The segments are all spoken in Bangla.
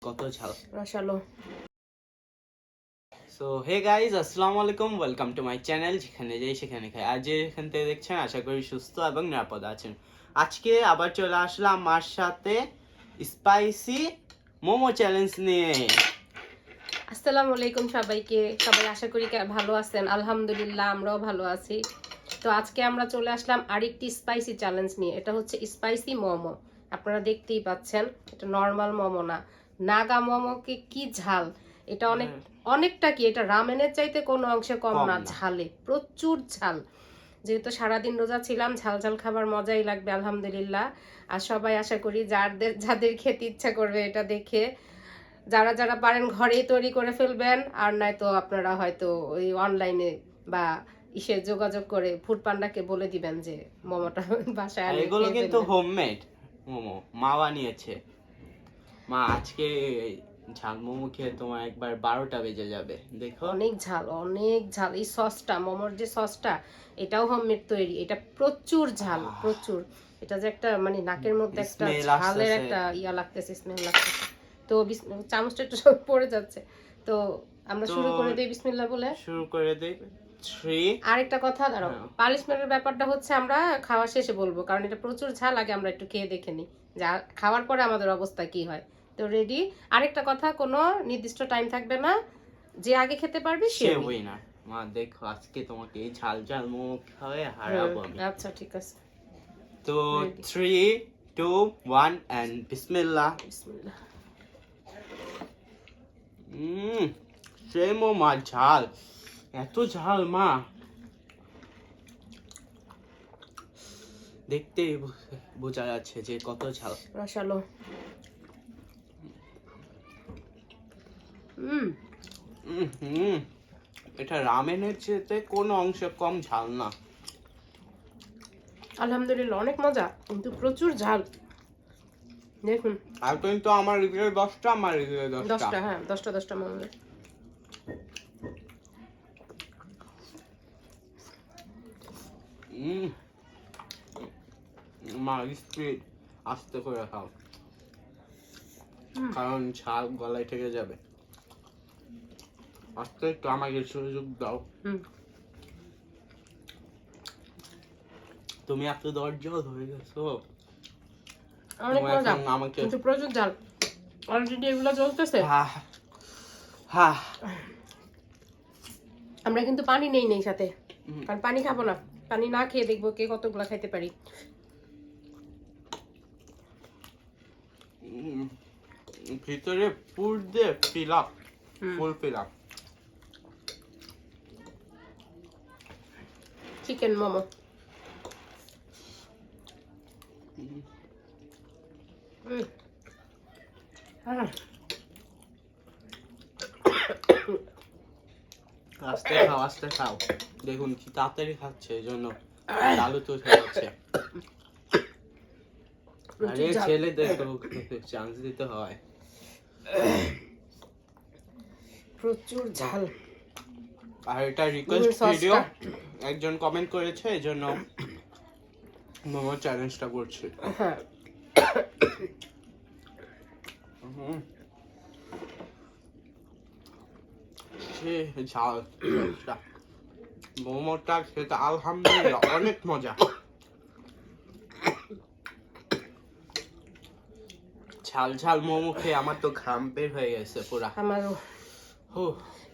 কত ঝাল রসালো। সো হে গাইজ, আসসালামু আলাইকুম, ওয়েলকাম টু মাই চ্যানেল যেখানে যাই সেখানে খাই। আজ এখান থেকে দেখছেন, আশা করি সুস্থ এবং নিরাপদ আছেন। আজকে আবার চলে আসলাম আমার সাথে স্পাইসি মোমো চ্যালেঞ্জ নিয়ে। আসসালামু আলাইকুম সবাইকে। সবাই আশা করি ভালো আছেন। আলহামদুলিল্লাহ আমরাও ভালো আছি। তো আজকে আমরা চলে আসলাম আরেকটি স্পাইসি চ্যালেঞ্জ নিয়ে। এটা হচ্ছে স্পাইসি মোমো। আপনারা দেখতেই পাচ্ছেন, এটা নর্মাল মোমো না, নাগা মোমোকে কি ঝাল! এটা অনেকটা কি, এটা রামেনের চাইতে কোনো অংশে কম না ঝালে, প্রচুর ঝাল। যেহেতু সারাদিন রোজা ছিলাম, ঝাল ঝাল খাবার মজাই লাগবে আলহামদুলিল্লাহ। আর সবাই আশা করি যাদের খেতে ইচ্ছা করবে এটা দেখে, যারা যারা পারেন ঘরেই তৈরি করে ফেলবেন, আর নয়তো আপনারা হয়তো ওই অনলাইনে বা ইসে যোগাযোগ করে ফুড পান্ডাকে বলে দিবেন যে মোমোটা বাসায় আনিয়ে এগুলো খেয়ে কিন্তু ফেলবেন। হোমমেড মোমো, মা বানিয়েছে। মা আজকে ঝাল মোমো খেয়ে তোমার একবার 12টা বেজে যাবে। দেখো অনেক ঝাল, অনেক ঝাল। এই সসটা, মোমোর যে সসটা, এটাও হোমমেড তৈরি। এটা প্রচুর ঝাল, প্রচুর। এটা যে একটা মানে নাকের মধ্যে একটা ঝালের একটা ইয়া লাগতেছে, স্মেল লাগতেছে। তো চামচটা একটু সব পড়ে যাচ্ছে। তো আমরা শুরু করে দিই বিসমিল্লাহ বলে। শুরু করে দিই। 3 আরেকটা কথা, দাঁড়াও, পানিশমেন্টের ব্যাপারটা হচ্ছে আমরা খাওয়া শেষে বলবো, কারণ এটা প্রচুর ঝাল। আগে আমরা একটু খেয়ে দেখে নিই যা খাওয়ার পরে আমাদের অবস্থা কি হয়। তো রেডি। আরেকটা কথা, কোনো নির্দিষ্ট টাইম থাকবে না, যে আগে খেতে পারবে সে উইনার। মা দেখো, আজকে তোমাকে এই ঝাল ঝাল মোমো খাওয়াই হারাবো আমি। আচ্ছা ঠিক আছে। তো 3 2 1 এন্ড বিসমিল্লাহ। বিসমিল্লাহ। সেই মা ঝাল, এত ঝাল মা, দেখতেই বোঝা যাচ্ছে যে কত ঝাল। রসালো। এটা রামেনের চেয়ে কোনো অংশে কম ঝাল না। আলহামদুলিল্লাহ অনেক মজা, কিন্তু প্রচুর ঝাল। দেখুন, আর কিন্তু আমার রিভিউ 10টা, আমার রিভিউ 10টা। 10টা, হ্যাঁ 10টা মোমো। মা স্পিড আস্তে করে খাও, কারণ ঝাল গলায় থেকে যাবে। আস্তে একটু আমাকে সুযোগ দাও। তুমি এত ধৈর্য ধরে গেছো, অনেক মজা, কিন্তু প্রচুর ঝাল। অলরেডি এগুলো চলতেছে। আমরা কিন্তু পানি নেই সাথে, কারণ পানি খাবো না। পানি না খেয়ে দেখবো কে কতগুলো খাইতে পারি। ভিতরে পুর দিয়ে fill up, full fill up. Chicken momo. আস্তে খাও, আস্তে খাও। দেখুন কি তাড়াতাড়ি খাচ্ছে, এই জন্য আলু তো উঠে যাচ্ছে। আরে ছেলে দেখো, চান্স দিতে হয়। প্রচুর ঝাল। আর এটা রিকোয়েস্ট ভিডিও, একজন কমেন্ট করেছে, এই জন্য মোমো চ্যালেঞ্জটা করছি। হ্যাঁ, সে ঝাল মোমোটা খেতে আলহামদুলিল্লাহ অনেক মজা। ঝাল ঝাল মোমো খেয়ে আমার তো ঘাম বের হয়ে গেছে পুরা। আমারও।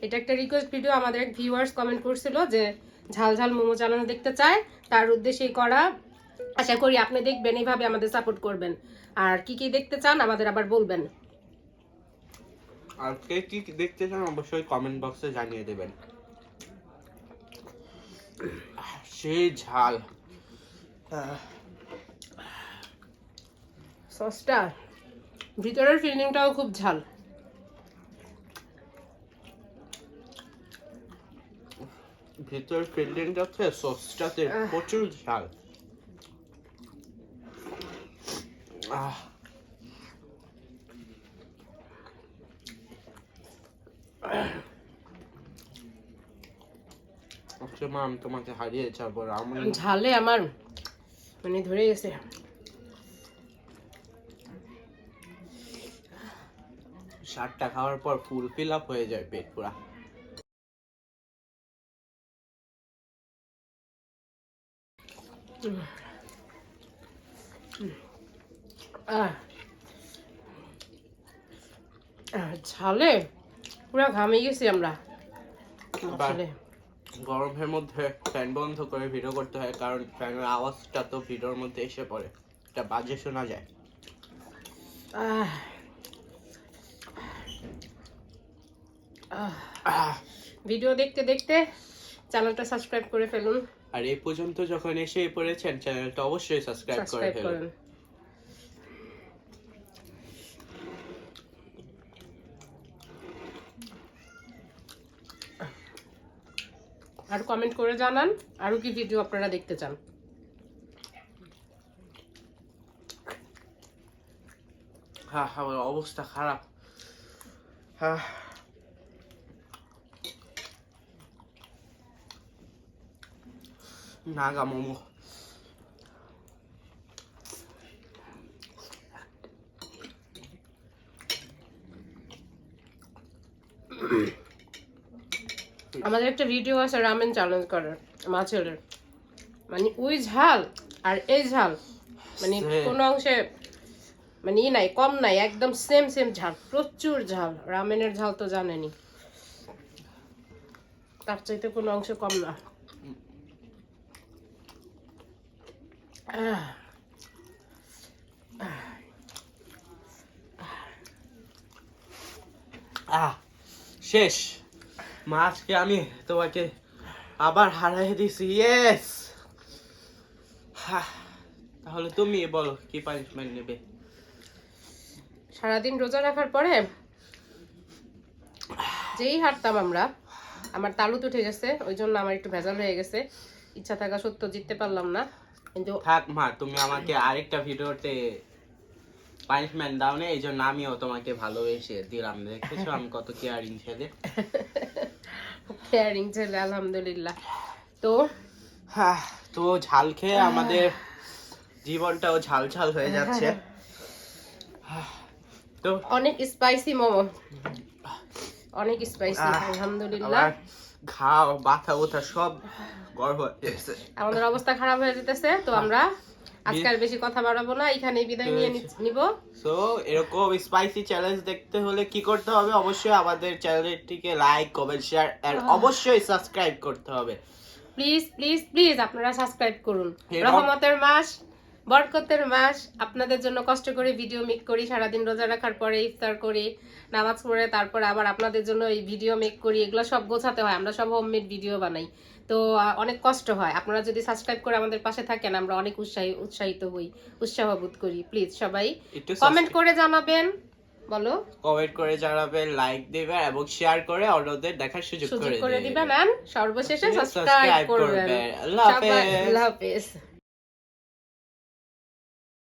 এটা একটা রিকোয়েস্ট ভিডিও, আমাদের এক ভিউয়ার্স কমেন্ট করছিল যে ঝাল ঝাল মোমো চালানো দেখতে চায়, তার উদ্দেশ্যেই করা। আশা করি আপনি দেখবেন, এইভাবে আমাদের সাপোর্ট করবেন। আর কি কি দেখতে চান আমাদের আবার বলবেন। আর কে কি দেখতে চান অবশ্যই কমেন্ট বক্সে জানিয়ে দেবেন। সেই ঝাল, সসটা, ভিতরের ফিলিংটাও খুব ঝাল। ভিতর ফিল্ডিংটাতে সসটাতে প্রচুর ঝাল। মা আমি তোমাকে হারিয়ে যাবো, ঝালে আমার মানে ধরে গেছে। শাকটা খাওয়ার পর ফুল ফিল আপ হয়ে যায় পেট পুরা। ঝালে পুরা ঘামে গেছি আমরা আসলে। গরমের মধ্যে ফ্যান বন্ধ করে ভিডিও করতে হয়, কারণ ফ্যানের আওয়াজটা তো ভিডিওর মধ্যে এসে পড়ে, এটা বাজে শোনা যায়। ভিডিও দেখতে দেখতে চ্যানেলটা সাবস্ক্রাইব করে ফেলুন। আর এই পর্যন্ত যখন এসে পড়েছেন, চ্যানেলটা অবশ্যই সাবস্ক্রাইব করে ফেলুন। আর কমেন্ট করে জানান আরো কি ভিডিও আপনারা দেখতে চান। হ্যাঁ, আমার অবস্থা খারাপ। হ্যাঁ, নাগা মোমো। আমাদের একটা ভিডিও আছে রামেন চ্যালেঞ্জ করার, মাছের, মানে ওই ঝাল আর এই ঝাল মানে কোনো অংশে মানে ই নাই, কম নাই, একদম সেম সেম ঝাল, প্রচুর ঝাল। রামেনের ঝাল তো জানেনি, তার চাইতে কোনো অংশে কম না। শেষ মা, আজকে আমি তোমাকে আবার হারাই দিছি। ইয়েস। তাহলে তুমি বলো কি পানিশমেন্ট নেবে? সারাদিন রোজা রাখার পরে যেই হাঁটতাম আমরা, আমার তালুত উঠে গেছে, ওই জন্য আমার একটু ভেজাল হয়ে গেছে। ইচ্ছা থাকা সত্ত্বেও জিততে পারলাম না, কিন্তু থাক মা, তুমি আমাকে আরেকটা ভিডিওতে পানিশমেন্ট দাও না, এই জন্য আমিও তোমাকে ভালোবেসে দিলাম। দেখেছো আমি কত কেয়ারিং ছেলে। কেয়ারিং ছেলে, আলহামদুলিল্লাহ। তো তো ঝাল খেয়ে আমাদের জীবনটাও ঝাল ঝাল হয়ে যাচ্ছে। তো অনেক স্পাইসি মোমো, অনেক স্পাইসি, আলহামদুলিল্লাহ। ঘাও ব্যথা ওঠা সব গর্ব হয়েছে, আমাদের অবস্থা খারাপ হয়ে যেতেছে। তো আমরা আজকে আর বেশি কথা বাড়াবো না, এখানেই বিদায় নিয়ে নিব। সো এরকম স্পাইসি চ্যালেঞ্জ দেখতে হলে কি করতে হবে? অবশ্যই আমাদের চ্যানেলটিকে লাইক, কমেন্ট, শেয়ার আর অবশ্যই সাবস্ক্রাইব করতে হবে। প্লিজ প্লিজ প্লিজ আপনারা সাবস্ক্রাইব করুন। রহমতের মাস, বরকতের মাস, আপনাদের জন্য কষ্ট করে ভিডিও মেক করি, সারাদিন রোজা রাখার পরে ইফতার করি, নামাজ পড়ে তারপর আবার আপনাদের জন্য এই ভিডিও মেক করি। এগুলো সব গোছাতে হয়, আমরা সব হোমমেড ভিডিও বানাই, তো অনেক কষ্ট হয়। আপনারা যদি সাবস্ক্রাইব করে আমাদের পাশে থাকেন, আমরা অনেক উৎসাহিত হই, উৎসাহ বোধ করি। প্লিজ সবাই কমেন্ট করে জানাবেন, বলো কমেন্ট করে জানাবেন, লাইক দিবেন এবং শেয়ার করে অন্যদের দেখার সুযোগ করে দিবেন, আর সর্বশেষে সাবস্ক্রাইব করবেন। আল্লাহ হাফেজ। আল্লাহ হাফেজ।